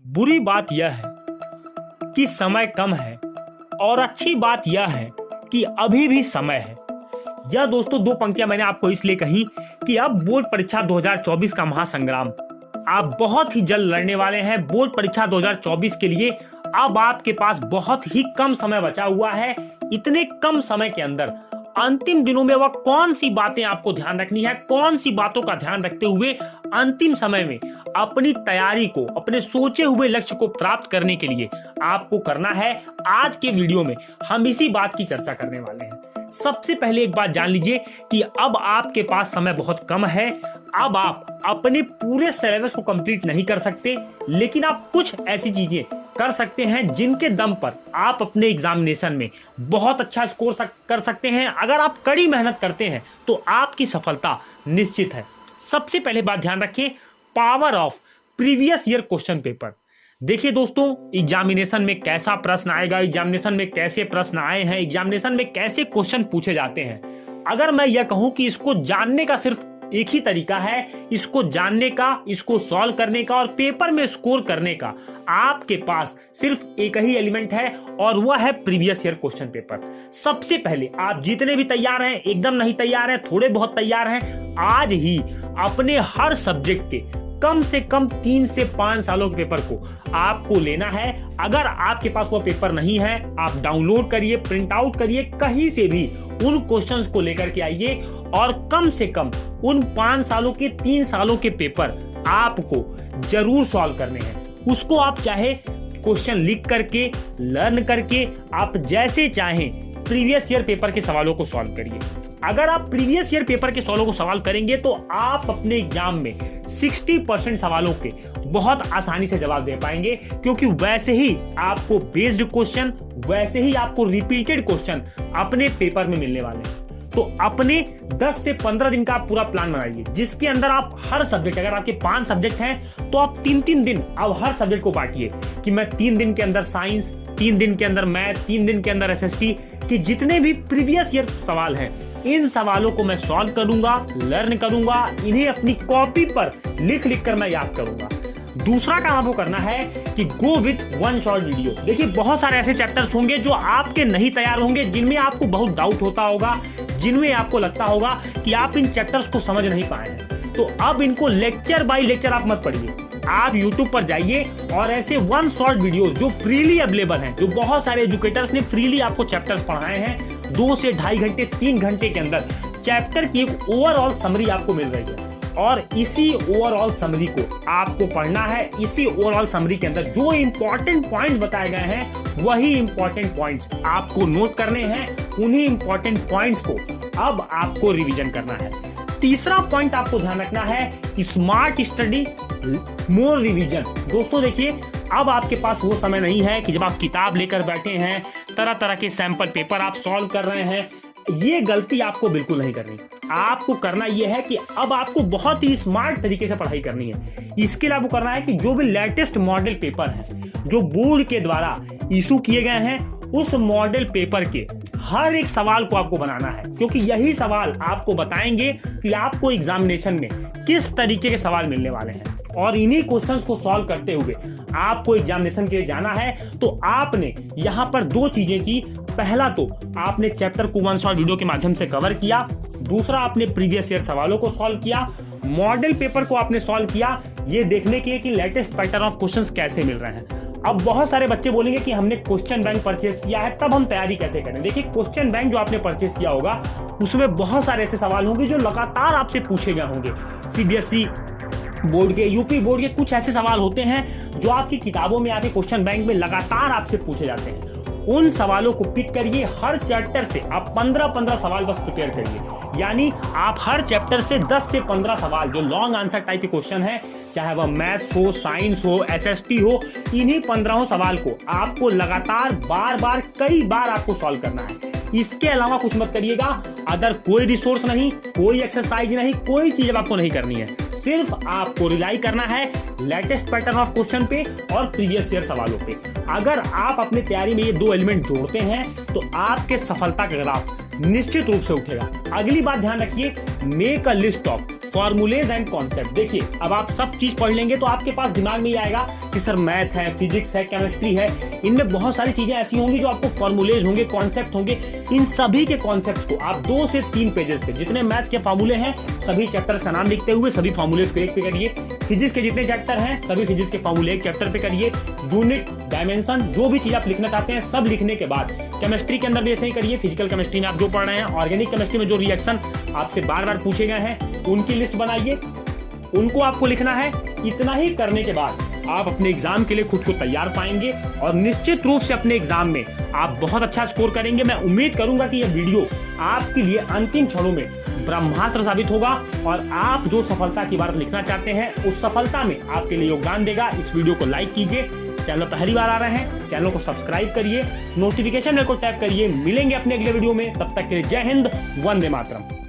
बुरी बात यह है कि समय कम है और अच्छी बात यह है कि अभी भी समय है। यह दोस्तों दो पंक्तियां मैंने आपको इसलिए कही कि अब बोर्ड परीक्षा 2024 का महासंग्राम आप बहुत ही जल्द लड़ने वाले हैं। बोर्ड परीक्षा 2024 के लिए अब आपके पास बहुत ही कम समय बचा हुआ है। इतने कम समय के अंदर अंतिम दिनों में वह कौन सी बातें आपको ध्यान रखनी है, कौन सी बातों का ध्यान रखते हुए अंतिम समय में अपनी तैयारी को, अपने सोचे हुए लक्ष्य को प्राप्त करने के लिए आपको करना है। आज के वीडियो में हम इसी बात की चर्चा करने वाले हैं। सबसे पहले एक बात जान लीजिए कि अब आपके पास समय बहुत कम है। अब आप अपने पूरे सिलेबस को कंप्लीट नहीं कर सकते, लेकिन आप कुछ ऐसी चीजें कर सकते हैं जिनके दम पर आप अपने एग्जामिनेशन में बहुत अच्छा स्कोर कर सकते हैं। अगर आप कड़ी मेहनत करते हैं तो आपकी सफलता निश्चित है। सबसे पहले बात ध्यान रखें, power of previous year question paper. देखिए दोस्तों, एग्जामिनेशन में कैसा प्रश्न आएगा, एग्जामिनेशन में कैसे प्रश्न आए हैं, एग्जामिनेशन में कैसे क्वेश्चन पूछे जाते हैं। अगर मैं यह कहूं कि इसको जानने का सिर्फ एक ही तरीका है, इसको जानने का, इसको सॉल्व करने का और पेपर में स्कोर करने का, आपके पास सिर्फ एक ही एलिमेंट है और वह है प्रीवियस ईयर क्वेश्चन पेपर। सबसे पहले आप जितने भी तैयार हैं, एकदम नहीं तैयार हैं, थोड़े बहुत तैयार हैं, आज ही अपने हर सब्जेक्ट के कम से कम 3 से 5 सालों के पेपर को आपको लेना है। अगर आपके पास वो पेपर नहीं है, आप डाउनलोड करिए, प्रिंट आउट करिए, कहीं से भी उन क्वेश्चंस को लेकर के आइए और कम से कम उन 5 सालों के 3 सालों के पेपर आपको जरूर सॉल्व करने हैं। उसको आप चाहे क्वेश्चन लिख करके, लर्न करके, आप जैसे चाहें प्रीवियस ईयर पेपर के सवालों को सॉल्व करिए। अगर आप प्रीवियस ईयर पेपर के सवालों को सवाल करेंगे तो आप अपने एग्जाम में 60% सवालों के बहुत आसानी से जवाब दे पाएंगे, क्योंकि वैसे ही आपको बेस्ड क्वेश्चन, वैसे ही आपको रिपीटेड क्वेश्चन अपने पेपर में मिलने वाले हैं। तो अपने 10 से 15 दिन का आप पूरा प्लान बनाइए, जिसके अंदर आप हर सब्जेक्ट, अगर आपके 5 सब्जेक्ट हैं तो आप 3-3 दिन अब हर सब्जेक्ट को बांटिए कि मैं 3 दिन के अंदर साइंस, 3 दिन के अंदर मैथ, 3 दिन के अंदर एसएसटी कि जितने भी प्रीवियस ईयर सवाल हैं, इन सवालों को मैं सॉल्व करूंगा, लर्न करूंगा, इन्हें अपनी कॉपी पर लिख कर मैं याद करूंगा। दूसरा काम आपको करना है कि go with one short video. देखिए, बहुत सारे ऐसे चैप्टर्स होंगे जो आपके नहीं तैयार होंगे, जिनमें आपको बहुत डाउट होता होगा, जिनमें आपको लगता होगा कि आप इन चैप्टर्स को समझ नहीं पाए हैं। तो अब इनको लेक्चर बाय लेक्चर आप मत पढ़िए, आप YouTube पर जाइए और ऐसे वन शॉर्ट वीडियोस जो फ्रीली अवेलेबल हैं, जो बहुत सारे एजुकेटर्स ने फ्रीली आपको चैप्टर्स पढ़ाए हैं, 2 से 2.5 घंटे 3 घंटे के अंदर चैप्टर की एक ओवरऑल समरी आपको मिल रही है। और इसी ओवरऑल समरी को आपको पढ़ना है। इसी ओवरऑल समरी के अंदर जो इंपॉर्टेंट पॉइंट्स बताए गए हैं, वही इंपॉर्टेंट पॉइंट्स आपको नोट करने हैं। उन्हीं इंपॉर्टेंट पॉइंट्स को अब आपको रिवीजन करना है। तीसरा पॉइंट आपको ध्यान रखना है, स्मार्ट स्टडी मोर रिवीजन। दोस्तों देखिए, अब आपके पास वो समय नहीं है कि जब आप किताब लेकर बैठे हैं, तरह तरह के सैंपल पेपर आप सॉल्व कर रहे हैं। ये गलती आपको बिल्कुल नहीं करनी। आपको करना यह है कि अब आपको बहुत ही स्मार्ट तरीके से पढ़ाई करनी है। इसके लिए आपको करना है कि जो भी लेटेस्ट मॉडल पेपर हैं, जो बोर्ड के द्वारा इशू किए गए हैं, उस मॉडल पेपर के हर एक सवाल को आपको बनाना है, क्योंकि यही सवाल आपको बताएंगे कि आपको एग्जामिनेशन में किस तरीके के सवाल मिलने वाले हैं। और इन्हीं क्वेश्चंस को सॉल्व करते हुए आपको एग्जामिनेशन के लिए जाना है। तो आपने यहाँ पर 2 चीजें की। पहला तो आपने चैप्टर को वन शॉट वीडियो के माध्यम से कवर किया, दूसरा आपने प्रीवियस ईयर सवालों को सॉल्व किया, मॉडल पेपर को आपने सॉल्व किया, ये देखने के लिए कि लेटेस्ट पैटर्न ऑफ क्वेश्चंस कैसे मिल रहे हैं। अब बहुत सारे बच्चे बोलेंगे कि हमने क्वेश्चन बैंक परचेस किया है, तब हम तैयारी कैसे करें। देखिए, क्वेश्चन बैंक जो आपने परचेस किया होगा, उसमें बहुत सारे ऐसे सवाल होंगे जो लगातार आपसे पूछे गए होंगे। सीबीएसई बोर्ड के, यूपी बोर्ड के कुछ ऐसे सवाल होते हैं जो आपकी किताबों में, आपके क्वेश्चन बैंक में लगातार आपसे पूछे जाते हैं। उन सवालों को पिक करिए। हर चैप्टर से आप 15-15 सवाल बस प्रिपेयर करिए। यानी आप हर चैप्टर से 10 से 15 सवाल जो लॉन्ग आंसर टाइप के क्वेश्चन है, चाहे वह मैथ्स हो, साइंस हो, एसएसटी हो, इन्हीं 15 सवाल को आपको लगातार बार-बार कई बार आपको सॉल्व करना है। इसके अलावा कुछ मत करिएगा। अदर कोई रिसोर्स नहीं, कोई एक्सरसाइज नहीं, कोई चीज आपको नहीं करनी है। सिर्फ आपको रिलाई करना है लेटेस्ट पैटर्न ऑफ क्वेश्चन पे और प्रीवियस ईयर सवालों पे। अगर आप अपनी तैयारी में ये 2 एलिमेंट जोड़ते हैं तो आपके सफलता का ग्राफ निश्चित रूप से उठेगा। अगली बात ध्यान रखिए, make a list of formulas and concept. देखिए अब आप सब चीज पढ़ लेंगे तो आपके पास दिमाग में ये आएगा कि सर मैथ है, फिजिक्स है, केमिस्ट्री है, इनमें बहुत सारी चीजें ऐसी होंगी जो आपको फॉर्मूलेज होंगे, कॉन्सेप्ट होंगे। इन सभी के कॉन्सेप्ट को आप 2 से 3 पेजेस पे जितने मैथ्स के फॉर्मूले हैं सभी चैप्टर्स का नाम लिखते हुए सभी फॉर्मूलेज को एक पे करिए। फिजिक्स के जितने चैप्टर हैं सभी फिजिक्स के फॉर्मूले एक चैप्टर पे करिए। यूनिट, डायमेंशन, जो भी चीज आप लिखना चाहते हैं सब लिखने के बाद केमिस्ट्री के अंदर भी ऐसे ही करिए। फिजिकल केमिस्ट्री में आप जो पढ़ रहे हैं, ऑर्गेनिक केमिस्ट्री में जो रिएक्शन आपसे बार बार पूछे गए हैं उनकी लिस्ट बनाइए, उनको आपको लिखना है। इतना ही करने के बाद आप अपने एग्जाम के लिए खुद को तैयार पाएंगे और निश्चित रूप से अपने एग्जाम में आप बहुत अच्छा स्कोर करेंगे। मैं उम्मीद करूंगा कि यह वीडियो आपके लिए अंतिम क्षणों में ब्रह्मास्त्र साबित होगा और आप जो सफलता की बात लिखना चाहते हैं उस सफलता में आपके लिए योगदान देगा। इस वीडियो को लाइक कीजिए, चैनल पहली बार आ रहे हैं चैनल को सब्सक्राइब करिए, नोटिफिकेशन बेल को टैप करिए। मिलेंगे अपने अगले वीडियो में, तब तक के लिए जय हिंद, वंदे मातरम।